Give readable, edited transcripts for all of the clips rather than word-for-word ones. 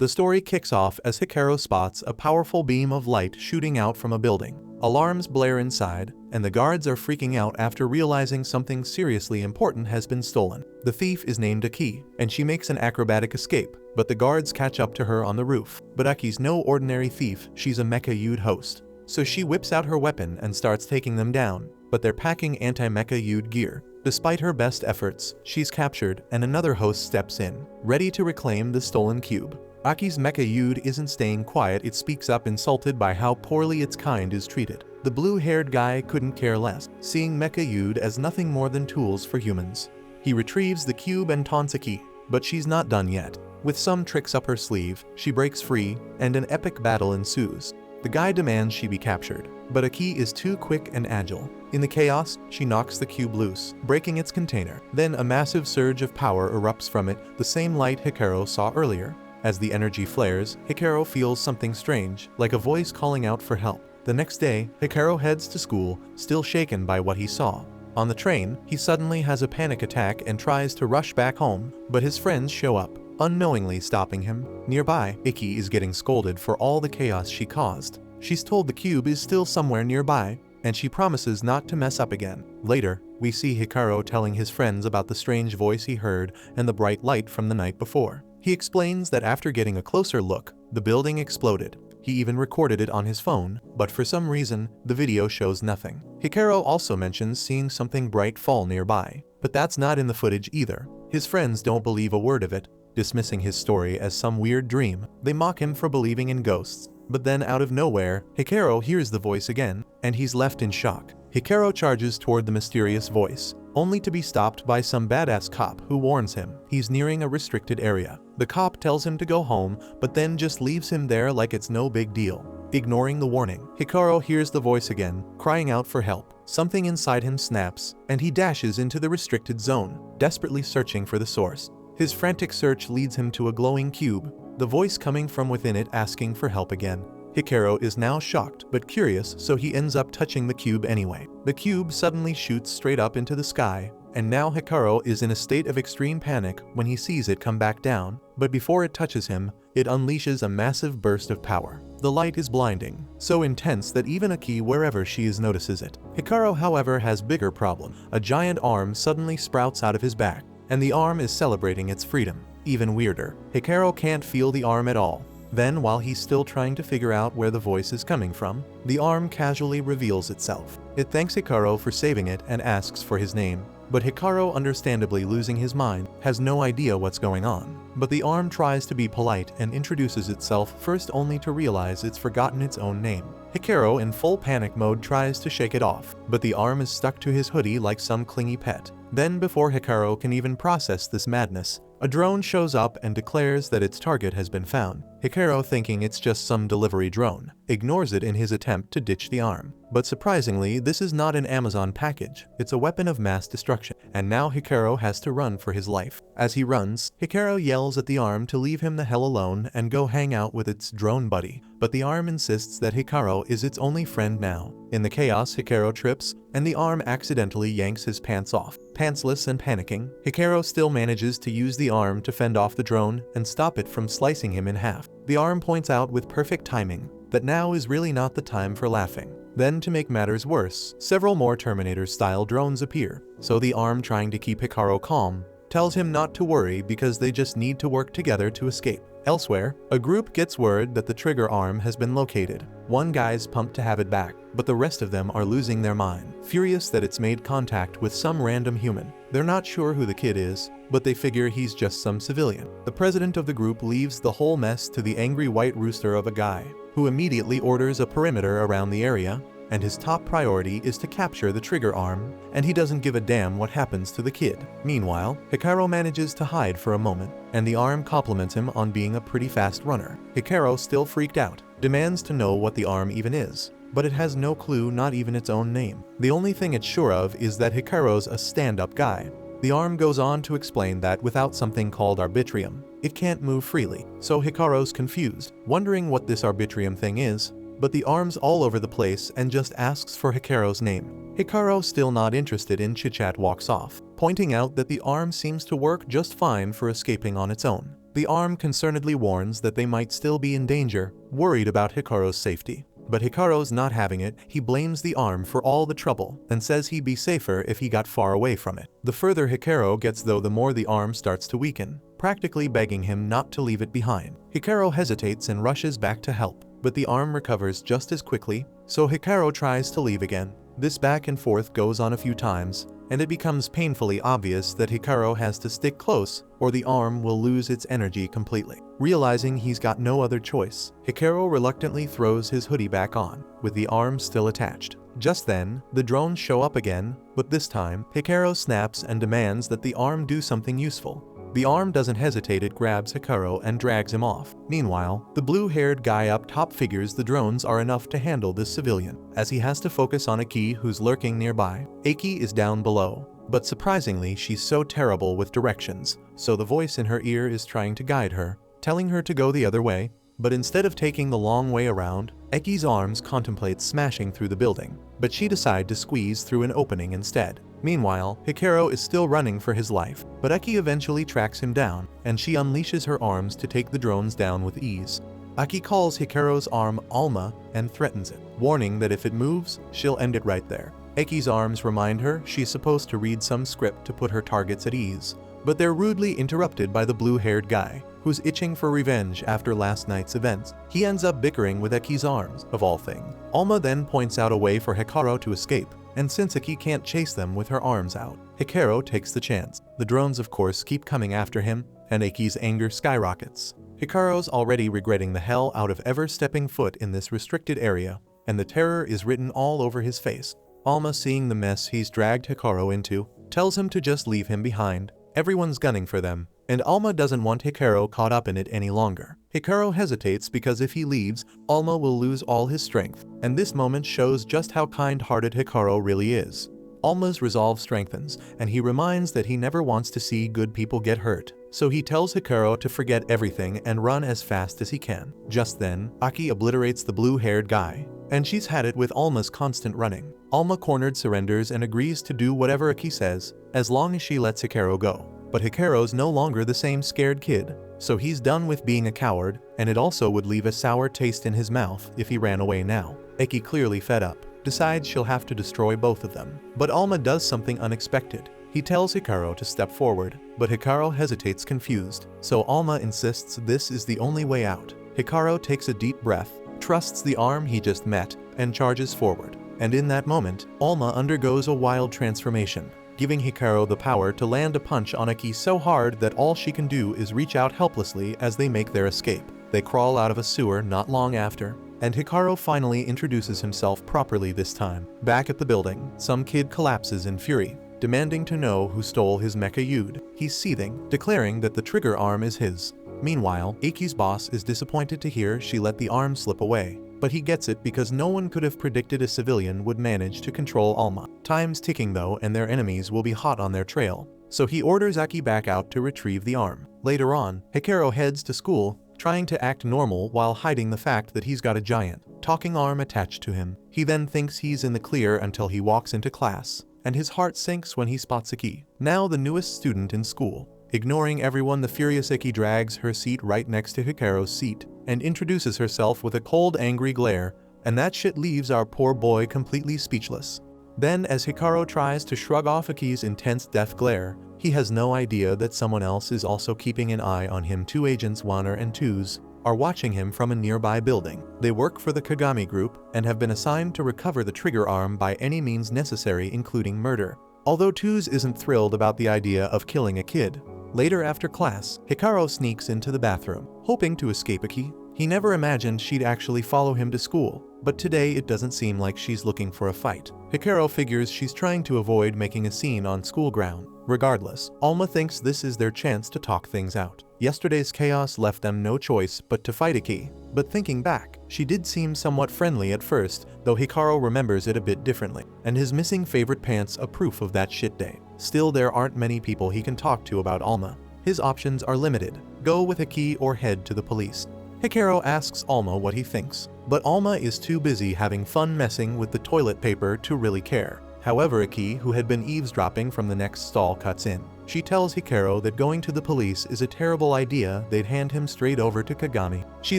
The story kicks off as Hikaru spots a powerful beam of light shooting out from a building. Alarms blare inside, and the guards are freaking out after realizing something seriously important has been stolen. The thief is named Aki, and she makes an acrobatic escape, but the guards catch up to her on the roof. But Aki's no ordinary thief, she's a mecha Yude host. So she whips out her weapon and starts taking them down, but they're packing anti-mecha Yude gear. Despite her best efforts, she's captured and another host steps in, ready to reclaim the stolen cube. Aki's mecha Yude isn't staying quiet, it speaks up insulted by how poorly its kind is treated. The blue-haired guy couldn't care less, seeing mecha Yude as nothing more than tools for humans. He retrieves the cube and taunts Aki, but she's not done yet. With some tricks up her sleeve, she breaks free, and an epic battle ensues. The guy demands she be captured, but Aki is too quick and agile. In the chaos, she knocks the cube loose, breaking its container. Then a massive surge of power erupts from it, the same light Hikaru saw earlier. As the energy flares, Hikaru feels something strange, like a voice calling out for help. The next day, Hikaru heads to school, still shaken by what he saw. On the train, he suddenly has a panic attack and tries to rush back home, but his friends show up, unknowingly stopping him. Nearby, Iki is getting scolded for all the chaos she caused. She's told the cube is still somewhere nearby, and she promises not to mess up again. Later, we see Hikaru telling his friends about the strange voice he heard and the bright light from the night before. He explains that after getting a closer look, the building exploded. He even recorded it on his phone, but for some reason, the video shows nothing. Hikaru also mentions seeing something bright fall nearby, but that's not in the footage either. His friends don't believe a word of it, dismissing his story as some weird dream. They mock him for believing in ghosts. But then out of nowhere, Hikaru hears the voice again, and he's left in shock. Hikaru charges toward the mysterious voice, only to be stopped by some badass cop who warns him he's nearing a restricted area. The cop tells him to go home, but then just leaves him there like it's no big deal. Ignoring the warning, Hikaru hears the voice again, crying out for help. Something inside him snaps, and he dashes into the restricted zone, desperately searching for the source. His frantic search leads him to a glowing cube, the voice coming from within it asking for help again. Hikaru is now shocked but curious, so he ends up touching the cube anyway. The cube suddenly shoots straight up into the sky, and now Hikaru is in a state of extreme panic when he sees it come back down, but before it touches him, it unleashes a massive burst of power. The light is blinding, so intense that even Aki wherever she is notices it. Hikaru, however, has bigger problem. A giant arm suddenly sprouts out of his back, and the arm is celebrating its freedom. Even weirder, Hikaru can't feel the arm at all. Then, while he's still trying to figure out where the voice is coming from, the arm casually reveals itself. It thanks Hikaru for saving it and asks for his name, but Hikaru, understandably losing his mind, has no idea what's going on. But the arm tries to be polite and introduces itself first, only to realize it's forgotten its own name. Hikaru, in full panic mode, tries to shake it off, but the arm is stuck to his hoodie like some clingy pet. Then, before Hikaru can even process this madness, a drone shows up and declares that its target has been found. Hikaru, thinking it's just some delivery drone, ignores it in his attempt to ditch the arm. But surprisingly, this is not an Amazon package, it's a weapon of mass destruction, and now Hikaru has to run for his life. As he runs, Hikaru yells at the arm to leave him the hell alone and go hang out with its drone buddy, but the arm insists that Hikaru is its only friend now. In the chaos, Hikaru trips, and the arm accidentally yanks his pants off. Pantsless and panicking, Hikaru still manages to use the arm to fend off the drone and stop it from slicing him in half. The arm points out with perfect timing that now is really not the time for laughing. Then, to make matters worse, several more Terminator-style drones appear, so the arm, trying to keep Hikaru calm, tells him not to worry because they just need to work together to escape. Elsewhere, a group gets word that the trigger arm has been located. One guy's pumped to have it back, but the rest of them are losing their mind, furious that it's made contact with some random human. They're not sure who the kid is, but they figure he's just some civilian. The president of the group leaves the whole mess to the angry white rooster of a guy, who immediately orders a perimeter around the area, and his top priority is to capture the trigger arm, and he doesn't give a damn what happens to the kid. Meanwhile, Hikaru manages to hide for a moment, and the arm compliments him on being a pretty fast runner. Hikaru, still freaked out, demands to know what the arm even is, but it has no clue, not even its own name. The only thing it's sure of is that Hikaru's a stand-up guy. The arm goes on to explain that without something called arbitrium, it can't move freely, so Hikaru's confused, wondering what this arbitrium thing is, but the arm's all over the place and just asks for Hikaru's name. Hikaru, still not interested in chit-chat, walks off, pointing out that the arm seems to work just fine for escaping on its own. The arm concernedly warns that they might still be in danger, worried about Hikaru's safety. But Hikaru's not having it. He blames the arm for all the trouble and says he'd be safer if he got far away from it. The further Hikaru gets though, the more the arm starts to weaken, practically begging him not to leave it behind. Hikaru hesitates and rushes back to help, but the arm recovers just as quickly, so Hikaru tries to leave again. This back and forth goes on a few times, and it becomes painfully obvious that Hikaru has to stick close or the arm will lose its energy completely. Realizing he's got no other choice, Hikaru reluctantly throws his hoodie back on, with the arm still attached. Just then, the drones show up again, but this time, Hikaru snaps and demands that the arm do something useful. The arm doesn't hesitate, it grabs Hikaru and drags him off. Meanwhile, the blue-haired guy up top figures the drones are enough to handle this civilian, as he has to focus on Aki, who's lurking nearby. Aki is down below, but surprisingly she's so terrible with directions, so the voice in her ear is trying to guide her, telling her to go the other way, but instead of taking the long way around, Aki's arms contemplate smashing through the building, but she decides to squeeze through an opening instead. Meanwhile, Hikaru is still running for his life, but Aki eventually tracks him down, and she unleashes her arms to take the drones down with ease. Aki calls Hikaru's arm Alma and threatens it, warning that if it moves, she'll end it right there. Aki's arms remind her she's supposed to read some script to put her targets at ease, but they're rudely interrupted by the blue-haired guy, who's itching for revenge after last night's events. He ends up bickering with Aki's arms, of all things. Alma then points out a way for Hikaru to escape, and since Aki can't chase them with her arms out, Hikaru takes the chance. The drones of course keep coming after him, and Aki's anger skyrockets. Hikaru's already regretting the hell out of ever stepping foot in this restricted area, and the terror is written all over his face. Alma, seeing the mess he's dragged Hikaru into, tells him to just leave him behind. Everyone's gunning for them, and Alma doesn't want Hikaru caught up in it any longer. Hikaru hesitates because if he leaves, Alma will lose all his strength, and this moment shows just how kind-hearted Hikaru really is. Alma's resolve strengthens, and he reminds that he never wants to see good people get hurt, so he tells Hikaru to forget everything and run as fast as he can. Just then, Aki obliterates the blue-haired guy, and she's had it with Alma's constant running. Alma cornered surrenders and agrees to do whatever Aki says, as long as she lets Hikaru go. But Hikaru's no longer the same scared kid, so he's done with being a coward, and it also would leave a sour taste in his mouth if he ran away now. Aki, clearly fed up, decides she'll have to destroy both of them. But Alma does something unexpected. He tells Hikaru to step forward, but Hikaru hesitates, confused, so Alma insists this is the only way out. Hikaru takes a deep breath, trusts the arm he just met, and charges forward. And in that moment, Alma undergoes a wild transformation, giving Hikaru the power to land a punch on Aki so hard that all she can do is reach out helplessly as they make their escape. They crawl out of a sewer not long after, and Hikaru finally introduces himself properly this time. Back at the building, some kid collapses in fury, demanding to know who stole his mecha Yude. He's seething, declaring that the trigger arm is his. Meanwhile, Aki's boss is disappointed to hear she let the arm slip away, but he gets it because no one could have predicted a civilian would manage to control Alma. Time's ticking though, and their enemies will be hot on their trail, so he orders Aki back out to retrieve the arm. Later on, Hikaru heads to school, trying to act normal while hiding the fact that he's got a giant, talking arm attached to him. He then thinks he's in the clear until he walks into class, and his heart sinks when he spots Aki, now the newest student in school. Ignoring everyone, the furious Aki drags her seat right next to Hikaru's seat, and introduces herself with a cold, angry glare, and that shit leaves our poor boy completely speechless. Then, as Hikaru tries to shrug off Aki's intense death glare, he has no idea that someone else is also keeping an eye on him. Two agents, Wanner and Twos, are watching him from a nearby building. They work for the Kagami Group and have been assigned to recover the trigger arm by any means necessary, including murder. Although Twos isn't thrilled about the idea of killing a kid. Later after class, Hikaru sneaks into the bathroom, hoping to escape Aki. He never imagined she'd actually follow him to school, but today it doesn't seem like she's looking for a fight. Hikaru figures she's trying to avoid making a scene on school ground. Regardless, Alma thinks this is their chance to talk things out. Yesterday's chaos left them no choice but to fight Aki, but thinking back, she did seem somewhat friendly at first, though Hikaru remembers it a bit differently, and his missing favorite pants a proof of that shit day. Still, there aren't many people he can talk to about Alma. His options are limited: go with Aki or head to the police. Hikaru asks Alma what he thinks, but Alma is too busy having fun messing with the toilet paper to really care. However, Aki, who had been eavesdropping from the next stall, cuts in. She tells Hikaru that going to the police is a terrible idea, they'd hand him straight over to Kagami. She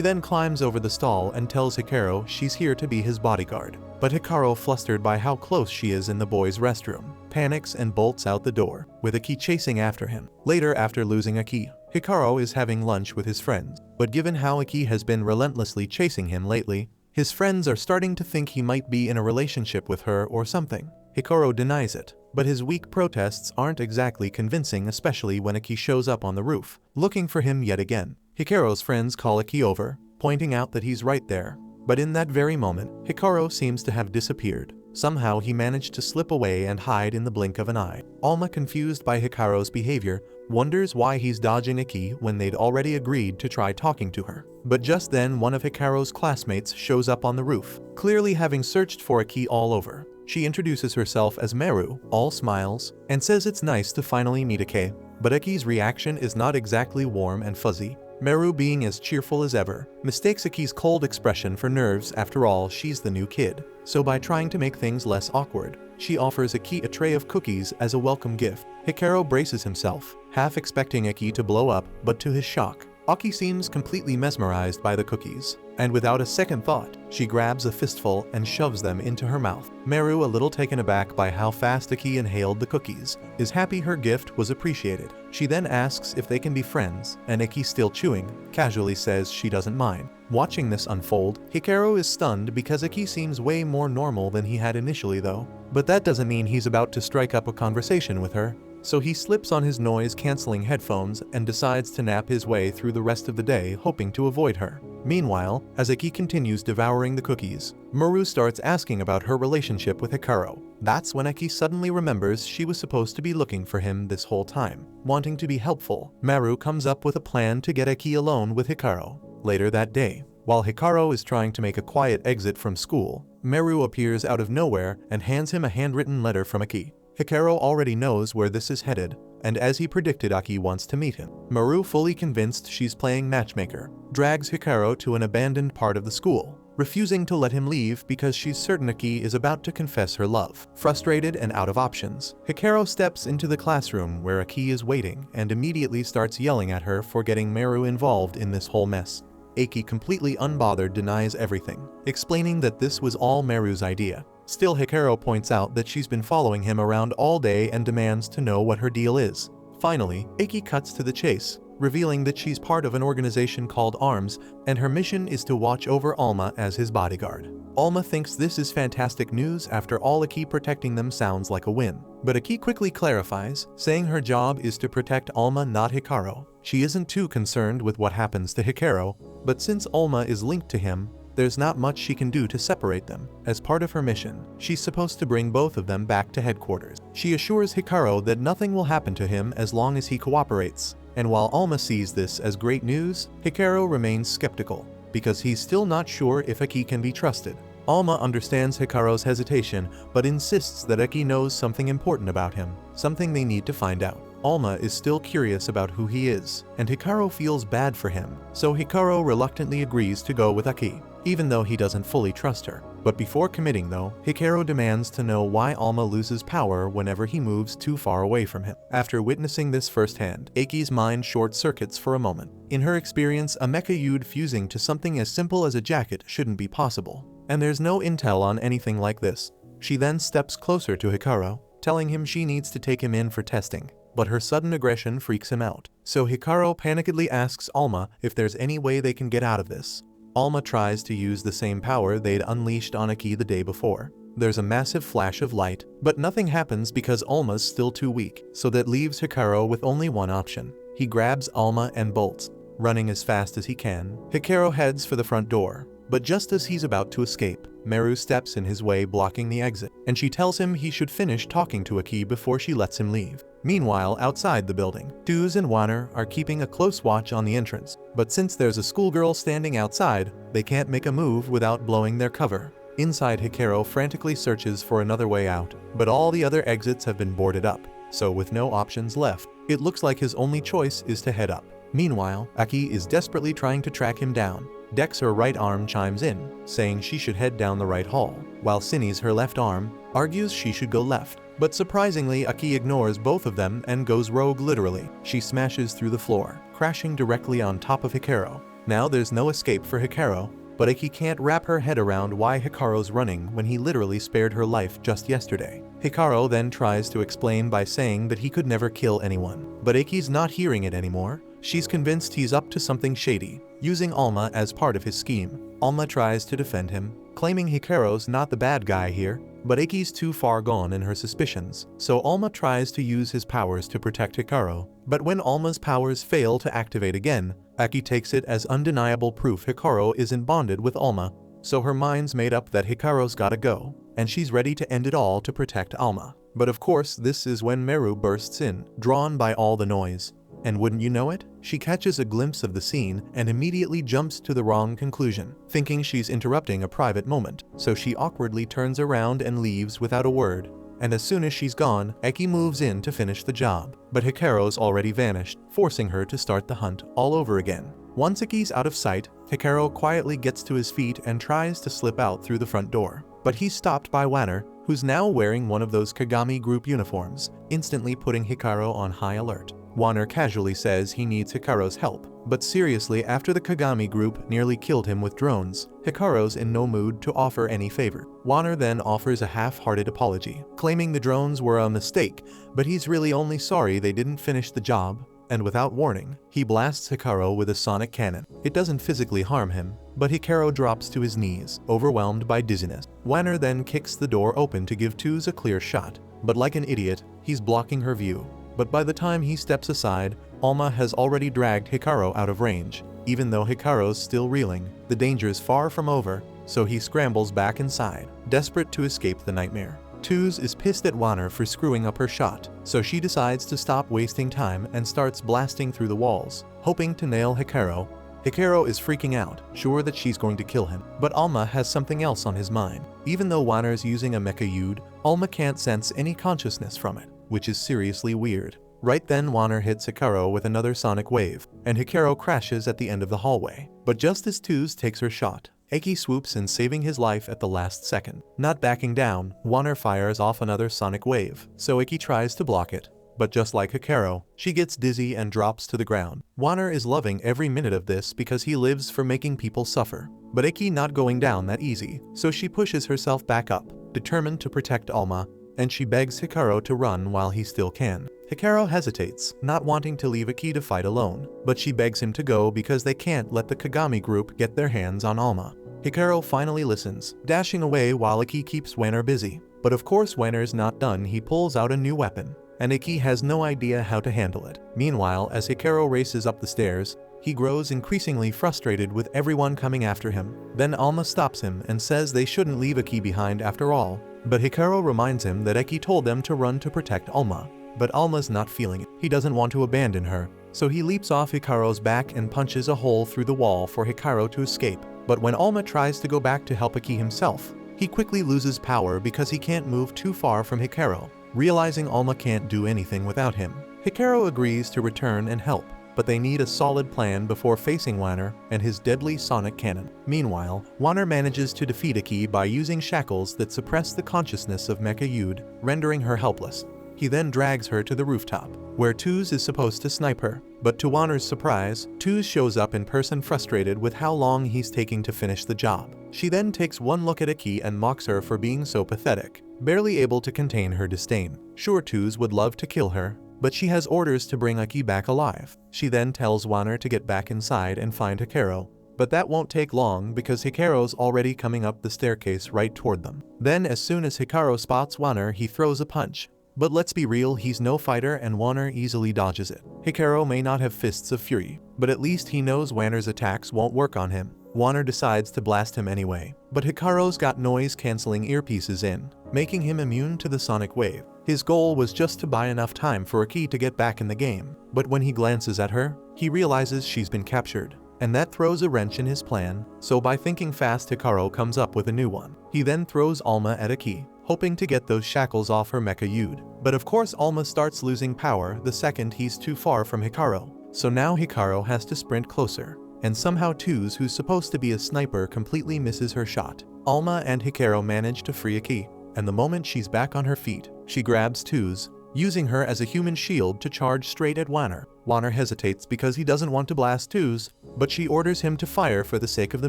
then climbs over the stall and tells Hikaru she's here to be his bodyguard. But Hikaru, flustered by how close she is in the boys' restroom, panics and bolts out the door, with Aki chasing after him. Later, after losing Aki, Hikaru is having lunch with his friends, but given how Aki has been relentlessly chasing him lately, his friends are starting to think he might be in a relationship with her or something. Hikaru denies it, but his weak protests aren't exactly convincing, especially when Aki shows up on the roof, looking for him yet again. Hikaru's friends call Aki over, pointing out that he's right there. But in that very moment, Hikaru seems to have disappeared. Somehow he managed to slip away and hide in the blink of an eye. Alma, confused by Hikaru's behavior, wonders why he's dodging Aki when they'd already agreed to try talking to her. But just then, one of Hikaru's classmates shows up on the roof, clearly having searched for Aki all over. She introduces herself as Meru, all smiles, and says it's nice to finally meet Aki. But Aki's reaction is not exactly warm and fuzzy. Meru, being as cheerful as ever, mistakes Aki's cold expression for nerves. After all, she's the new kid. So by trying to make things less awkward, she offers Aki a tray of cookies as a welcome gift. Hikaru braces himself, half expecting Aki to blow up, but to his shock, Aki seems completely mesmerized by the cookies, and without a second thought, she grabs a fistful and shoves them into her mouth. Meru, a little taken aback by how fast Aki inhaled the cookies, is happy her gift was appreciated. She then asks if they can be friends, and Aki, still chewing, casually says she doesn't mind. Watching this unfold, Hikaru is stunned because Aki seems way more normal than he had initially though. But that doesn't mean he's about to strike up a conversation with her. So he slips on his noise-canceling headphones and decides to nap his way through the rest of the day, hoping to avoid her. Meanwhile, as Aki continues devouring the cookies, Meru starts asking about her relationship with Hikaru. That's when Aki suddenly remembers she was supposed to be looking for him this whole time. Wanting to be helpful, Meru comes up with a plan to get Aki alone with Hikaru. Later that day, while Hikaru is trying to make a quiet exit from school, Meru appears out of nowhere and hands him a handwritten letter from Aki. Hikaru already knows where this is headed, and as he predicted, Aki wants to meet him. Meru, fully convinced she's playing matchmaker, drags Hikaru to an abandoned part of the school, refusing to let him leave because she's certain Aki is about to confess her love. Frustrated and out of options, Hikaru steps into the classroom where Aki is waiting and immediately starts yelling at her for getting Meru involved in this whole mess. Aki, completely unbothered, denies everything, explaining that this was all Meru's idea. Still, Hikaru points out that she's been following him around all day and demands to know what her deal is. Finally, Aki cuts to the chase, revealing that she's part of an organization called ARMS, and her mission is to watch over Alma as his bodyguard. Alma thinks this is fantastic news. After all, Aki protecting them sounds like a win. But Aki quickly clarifies, saying her job is to protect Alma, not Hikaru. She isn't too concerned with what happens to Hikaru, but since Alma is linked to him, there's not much she can do to separate them. As part of her mission, she's supposed to bring both of them back to headquarters. She assures Hikaru that nothing will happen to him as long as he cooperates. And while Alma sees this as great news, Hikaru remains skeptical, because he's still not sure if Aki can be trusted. Alma understands Hikaru's hesitation, but insists that Aki knows something important about him, something they need to find out. Alma is still curious about who he is, and Hikaru feels bad for him, so Hikaru reluctantly agrees to go with Aki, even though he doesn't fully trust her. But before committing though, Hikaru demands to know why Alma loses power whenever he moves too far away from him. After witnessing this firsthand, Aki's mind short-circuits for a moment. In her experience, a mecha Yude fusing to something as simple as a jacket shouldn't be possible, and there's no intel on anything like this. She then steps closer to Hikaru, telling him she needs to take him in for testing. But her sudden aggression freaks him out, so Hikaru panickedly asks Alma if there's any way they can get out of this. Alma tries to use the same power they'd unleashed on Aki the day before. There's a massive flash of light, but nothing happens because Alma's still too weak, so that leaves Hikaru with only one option. He grabs Alma and bolts. Running as fast as he can, Hikaru heads for the front door. But just as he's about to escape, Meru steps in his way, blocking the exit, and she tells him he should finish talking to Aki before she lets him leave. Meanwhile, outside the building, Duz and Wanner are keeping a close watch on the entrance, but since there's a schoolgirl standing outside, they can't make a move without blowing their cover. Inside, Hikaru frantically searches for another way out, but all the other exits have been boarded up, so with no options left, it looks like his only choice is to head up. Meanwhile, Aki is desperately trying to track him down, Dex, her right arm, chimes in, saying she should head down the right hall, while Cinny's, her left arm, argues she should go left. But surprisingly, Aki ignores both of them and goes rogue literally. She smashes through the floor, crashing directly on top of Hikaru. Now there's no escape for Hikaru, but Aki can't wrap her head around why Hikaru's running when he literally spared her life just yesterday. Hikaru then tries to explain by saying that he could never kill anyone, but Aki's not hearing it anymore. She's convinced he's up to something shady, using Alma as part of his scheme. Alma tries to defend him, claiming Hikaru's not the bad guy here, but Aki's too far gone in her suspicions, so Alma tries to use his powers to protect Hikaru. But when Alma's powers fail to activate again, Aki takes it as undeniable proof Hikaru isn't bonded with Alma, so her mind's made up that Hikaru's gotta go, and she's ready to end it all to protect Alma. But of course, this is when Meru bursts in, drawn by all the noise. And wouldn't you know it, she catches a glimpse of the scene and immediately jumps to the wrong conclusion, thinking she's interrupting a private moment, so she awkwardly turns around and leaves without a word. And as soon as she's gone, Eki moves in to finish the job, but Hikaru's already vanished, forcing her to start the hunt all over again. Once Eki's out of sight, Hikaru quietly gets to his feet and tries to slip out through the front door, but he's stopped by Wanner, who's now wearing one of those Kagami group uniforms, instantly putting Hikaru on high alert. Wanner casually says he needs Hikaru's help, but seriously, after the Kagami group nearly killed him with drones, Hikaru's in no mood to offer any favor. Wanner then offers a half-hearted apology, claiming the drones were a mistake, but he's really only sorry they didn't finish the job, and without warning, he blasts Hikaru with a sonic cannon. It doesn't physically harm him, but Hikaru drops to his knees, overwhelmed by dizziness. Wanner then kicks the door open to give Tuz a clear shot, but like an idiot, he's blocking her view. But by the time he steps aside, Alma has already dragged Hikaru out of range. Even though Hikaru's still reeling, the danger's far from over, so he scrambles back inside, desperate to escape the nightmare. Tuz is pissed at Wanner for screwing up her shot, so she decides to stop wasting time and starts blasting through the walls, hoping to nail Hikaru. Hikaru is freaking out, sure that she's going to kill him, but Alma has something else on his mind. Even though Wanner's using a mecha Yud, Alma can't sense any consciousness from it, which is seriously weird. Right then, Wanner hits Hikaru with another sonic wave, and Hikaru crashes at the end of the hallway. But just as Tuz takes her shot, Eki swoops in, saving his life at the last second. Not backing down, Wanner fires off another sonic wave, so Eki tries to block it. But just like Hikaru, she gets dizzy and drops to the ground. Wanner is loving every minute of this because he lives for making people suffer. But Eki not going down that easy, so she pushes herself back up, determined to protect Alma, and she begs Hikaru to run while he still can. Hikaru hesitates, not wanting to leave Eki to fight alone, but she begs him to go because they can't let the Kagami group get their hands on Alma. Hikaru finally listens, dashing away while Eki keeps Wanner busy. But of course Wanner's not done. He pulls out a new weapon, and Eki has no idea how to handle it. Meanwhile, as Hikaru races up the stairs, he grows increasingly frustrated with everyone coming after him. Then Alma stops him and says they shouldn't leave Eki behind after all. But Hikaru reminds him that Eki told them to run to protect Alma. But Alma's not feeling it. He doesn't want to abandon her, so he leaps off Hikaru's back and punches a hole through the wall for Hikaru to escape. But when Alma tries to go back to help Eki himself, he quickly loses power because he can't move too far from Hikaru. Realizing Alma can't do anything without him, Hikaru agrees to return and help, but they need a solid plan before facing Wanner and his deadly sonic cannon. Meanwhile, Wanner manages to defeat Eki by using shackles that suppress the consciousness of Mecha Yud, rendering her helpless. He then drags her to the rooftop, where Tuz is supposed to snipe her. But to Wanner's surprise, Tuz shows up in person, frustrated with how long he's taking to finish the job. She then takes one look at Eki and mocks her for being so pathetic, barely able to contain her disdain. Sure, Tuz would love to kill her, but she has orders to bring Eki back alive. She then tells Wanner to get back inside and find Hikaru, but that won't take long because Hikaru's already coming up the staircase right toward them. Then as soon as Hikaru spots Wanner, he throws a punch. But let's be real, he's no fighter and Wanner easily dodges it. Hikaru may not have fists of fury, but at least he knows Wanner's attacks won't work on him. Wanner decides to blast him anyway, but Hikaru's got noise-canceling earpieces in, making him immune to the sonic wave. His goal was just to buy enough time for Eki to get back in the game, but when he glances at her, he realizes she's been captured, and that throws a wrench in his plan, so by thinking fast, Hikaru comes up with a new one. He then throws Alma at Eki, hoping to get those shackles off her Mecha Yud. But of course Alma starts losing power the second he's too far from Hikaru, so now Hikaru has to sprint closer, and somehow Tuz, who's supposed to be a sniper, completely misses her shot. Alma and Hikaru manage to free Aki, and the moment she's back on her feet, she grabs Tuz, using her as a human shield to charge straight at Wanner. Wanner hesitates because he doesn't want to blast Tuz, but she orders him to fire for the sake of the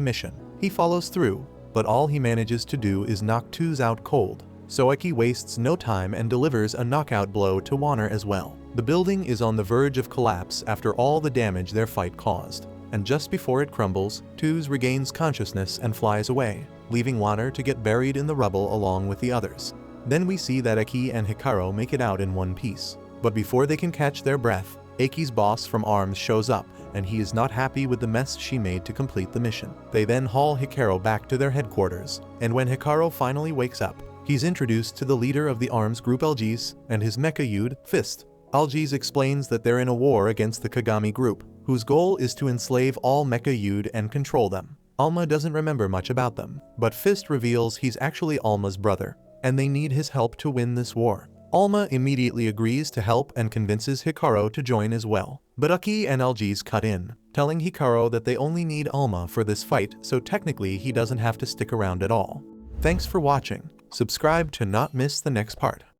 mission. He follows through, but all he manages to do is knock Tuz out cold. So Aki wastes no time and delivers a knockout blow to Wanner as well. The building is on the verge of collapse after all the damage their fight caused, and just before it crumbles, Tuz regains consciousness and flies away, leaving Wanner to get buried in the rubble along with the others. Then we see that Aki and Hikaru make it out in one piece. But before they can catch their breath, Aki's boss from ARMS shows up, and he is not happy with the mess she made to complete the mission. They then haul Hikaru back to their headquarters, and when Hikaru finally wakes up, he's introduced to the leader of the ARMS group Algiz and his mecha youth, Fist. Algiz explains that they're in a war against the Kagami group, whose goal is to enslave all mecha youth and control them. Alma doesn't remember much about them, but Fist reveals he's actually Alma's brother, and they need his help to win this war. Alma immediately agrees to help and convinces Hikaru to join as well. But Aki and Algiz cut in, telling Hikaru that they only need Alma for this fight, so technically he doesn't have to stick around at all. Thanks for watching. Subscribe to not miss the next part.